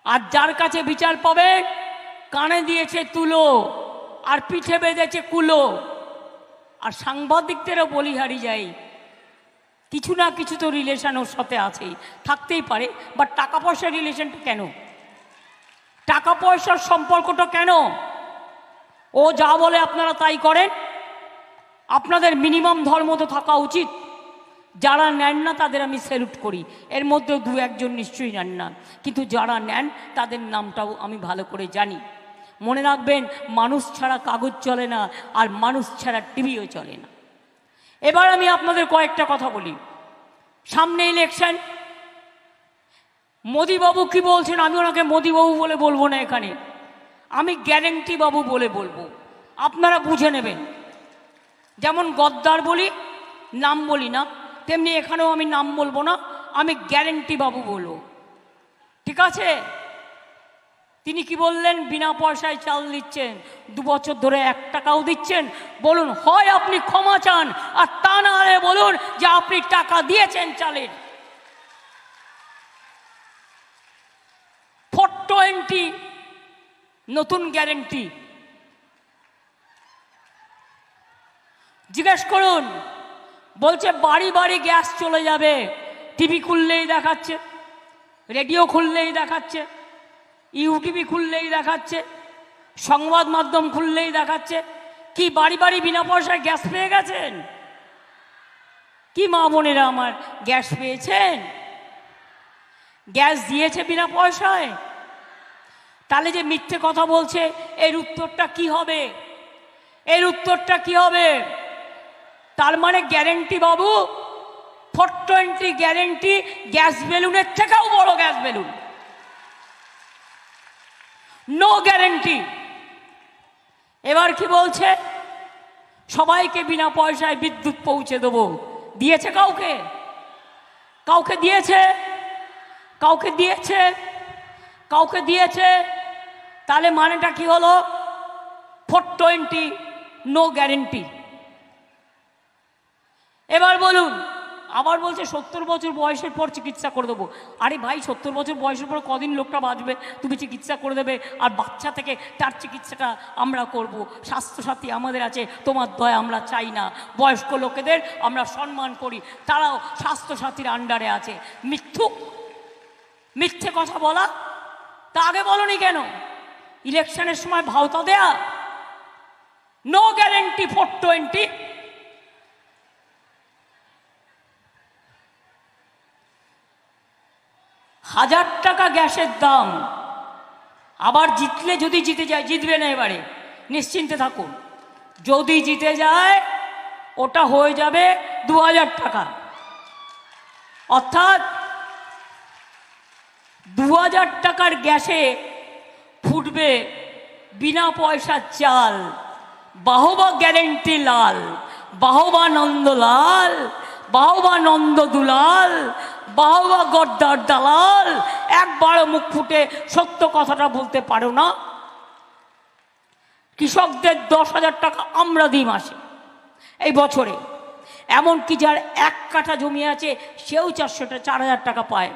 আর যার কাছে বিচার পাবে কানে দিয়েছে তুলো আর পিঠে বেঁধেছে কুলো। আর সাংবাদিকদেরও বলিহারি যায়, কিছু না কিছু তো রিলেশন ওর সাথে আছেই, থাকতেই পারে, বাট টাকা পয়সার রিলেশনটা কেন? টাকা পয়সার সম্পর্কটা কেন? ও যা বলে আপনারা তাই করেন। আপনাদের মিনিমাম ধর্ম তো থাকা উচিত। যারা নেন না তাদের আমি স্যালুট করি, এর মধ্যেও দু একজন নিশ্চয়ই নেন না, কিন্তু যারা নেন তাদের নামটাও আমি ভালো করে জানি। মনে রাখবেন, মানুষ ছাড়া কাগজ চলে না, আর মানুষ ছাড়া টিভিও চলে না। এবার আমি আপনাদের কয়েকটা কথা বলি। সামনে ইলেকশন, মোদিবাবু কি বলছেন, আমি ওনাকে মোদিবাবু বলে বলবো না এখানে, আমি গ্যারেন্টি বাবু বলে বলবো, আপনারা বুঝে নেবেন। যেমন গদ্দার বলি, নাম বলি না, তেমনি এখানেও আমি নাম বলবো না, আমি গ্যারেন্টি বাবু বলবো, ঠিক আছে? তিনি কি বললেন? বিনা পয়সায় চাল দিচ্ছেন, 2 বছর ধরে 1 টাকাও দিচ্ছেন। বলুন, হয় আপনি ক্ষমা চান, আর তা না হলে বলুন যে আপনি টাকা দিয়েছেন চালের। 420 নতুন গ্যারেন্টি। জিজ্ঞেস করুন, বলছে বাড়ি বাড়ি গ্যাস চলে যাবে। টিভি খুললেই দেখাচ্ছে, রেডিও খুললেই দেখাচ্ছে, ইউটিভি খুললেই দেখাচ্ছে, সংবাদ মাধ্যম খুললেই দেখাচ্ছে। কি বাড়ি বাড়ি বিনা পয়সায় গ্যাস পেয়ে গেছেন? কি মা বোনেরা আমার, গ্যাস পেয়েছেন? গ্যাস দিয়েছে বিনা পয়সায়? তাহলে যে মিথ্যে কথা বলছে, এর উত্তরটা কি হবে? এর উত্তরটা কি হবে? তার মানে গ্যারেন্টি বাবু 420 গ্যারেন্টি, গ্যাস বেলুনের থেকেও বড় গ্যাস বেলুন। No guarantee. এবার কি বলছে? সবাইকে বিনা পয়সায় বিদ্যুৎ পৌঁছে দেবো। দিয়েছে কাউকে? কাউকে দিয়েছে? কাউকে দিয়েছে? কাউকে দিয়েছে? তাহলে মানেটা কি হলো? 420 নো গ্যারেন্টি। এবার বলুন, আবার বলছে 70 বছর বয়সের পর চিকিৎসা করে দেবো। আরে ভাই, 70 বছর বয়সের পর কদিন লোকটা বাঁচবে? তুমি চিকিৎসা করে দেবে, আর বাচ্চা থেকে তার চিকিৎসাটা আমরা করব। স্বাস্থ্যসাথী আমাদের আছে, তোমার দয়া আমরা চাই না। বয়স্ক লোকেদের আমরা সম্মান করি, তারাও স্বাস্থ্যসাথীর আন্ডারে আছে। মিথ্যুক, মিথ্যে কথা বলা। তা আগে বলনি কেন? ইলেকশনের সময় ভাওতা দেয়া। No guarantee 420। হাজার টাকা গ্যাসের দাম। আবার জিতলে, যদি জিতে যায়, জিতবে না এবারে, নিশ্চিন্তে থাকুন, যদি জিতে যায় ওটা হয়ে যাবে 2000 টাকা। অর্থাৎ 2000 টাকার গ্যাসে ফুটবে বিনা পয়সার চাল। বাহবা গ্যারেন্টি লাল, বাহবা নন্দলাল, বাহবা নন্দ দুলাল, বাহবা গদ্দার দালাল। একবারও মুখ ফুটে সত্য কথাটা বলতে পারো না। কৃষকদের 10,000 টাকা আমরা দিই মাসে, এই বছরে। এমনকি যার 1 কাঠা জমি আছে সেও 4,000 টাকা পায়।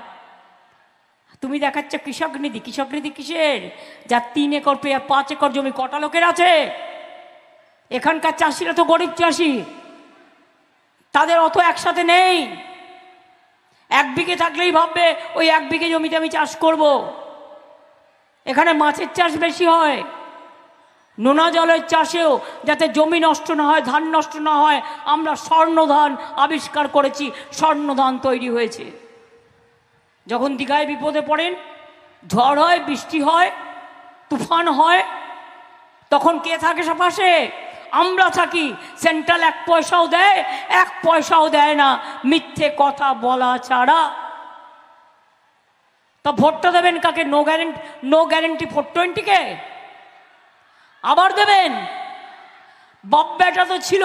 তুমি দেখাচ্ছ কৃষক নিধি। কৃষক নিধি কিসের? যার 3 একর পেয়ে 5 একর জমি, কটা লোকের আছে? এখানকার চাষিরা তো গরিব চাষি, তাদের অত একসাথে নেই। 1 বিঘে থাকলেই ভাববে ওই 1 বিঘে জমিতে আমি চাষ করব। এখানে মাছের চাষ বেশি হয়, নোনা জলের চাষেও যাতে জমি নষ্ট না হয়, ধান নষ্ট না হয়, আমরা স্বর্ণ ধান আবিষ্কার করেছি। স্বর্ণ ধান তৈরি হয়েছে। যখন দীঘায় বিপদে পড়েন, ঝড় হয়, বৃষ্টি হয়, তুফান হয়, তখন কে থাকে পাশে? আমরা থাকি। সেন্ট্রাল 1 পয়সাও দেয়, 1 পয়সাও দেয় না, মিথ্যে কথা বলা ছাড়া। তা ভোটটা দেবেন কাকে? নো গ্যারেন্টি 420 কে আবার দেবেন? বাপ বেটা তো ছিল,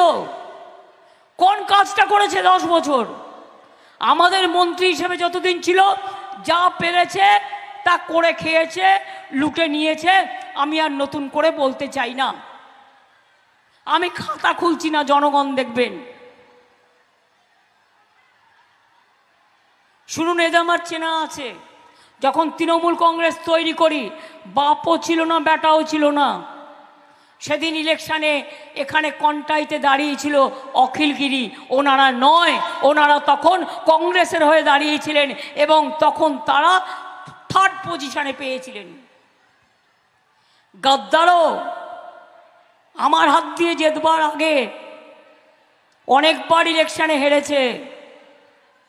কোন কাজটা করেছে 10 বছর? আমাদের মন্ত্রী হিসেবে যতদিন ছিল যা পেরেছে তা করে খেয়েছে, লুটে নিয়েছে। আমি আর নতুন করে বলতে চাই না, আমি খাতা খুলছি না, জনগণ দেখবেন। শুনুন, এদের আমার চেনা আছে। যখন তৃণমূল কংগ্রেস তৈরি করি, বাপও ছিল না, বেটাও ছিল না। সেদিন ইলেকশানে এখানে কন্টাইতে দাঁড়িয়েছিল অখিলগিরি, ওনারা নয়, ওনারা তখন কংগ্রেসের হয়ে দাঁড়িয়েছিলেন এবং তখন তারা 3rd পজিশনে পেয়েছিলেন। গদ্দারও আমার হাত দিয়ে জেতবার আগে অনেকবার ইলেকশানে হেরেছে।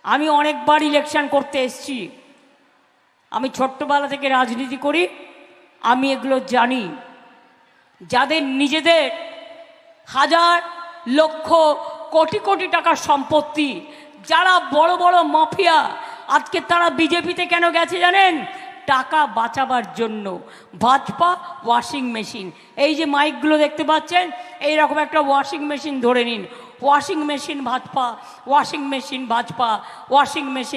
আমি অনেকবার ইলেকশান করতে এসেছি, আমি ছোট্টবেলা থেকে রাজনীতি করি, আমি এগুলো জানি। যাদের নিজেদের হাজার লক্ষ কোটি কোটি টাকার সম্পত্তি, যারা বড় বড় মাফিয়া, আজকে তারা বিজেপিতে কেন গেছে জানেন? টাকা বাঁচাবার জন্য। ভাজপা ওয়াশিং মেশিন, এই যে মাইকগুলো দেখতে পাচ্ছেন, এই রকম একটা ওয়াশিং মেশিন ধরে নিন। Washing machine Bhajpa, washing machine Bhajpa, washing machine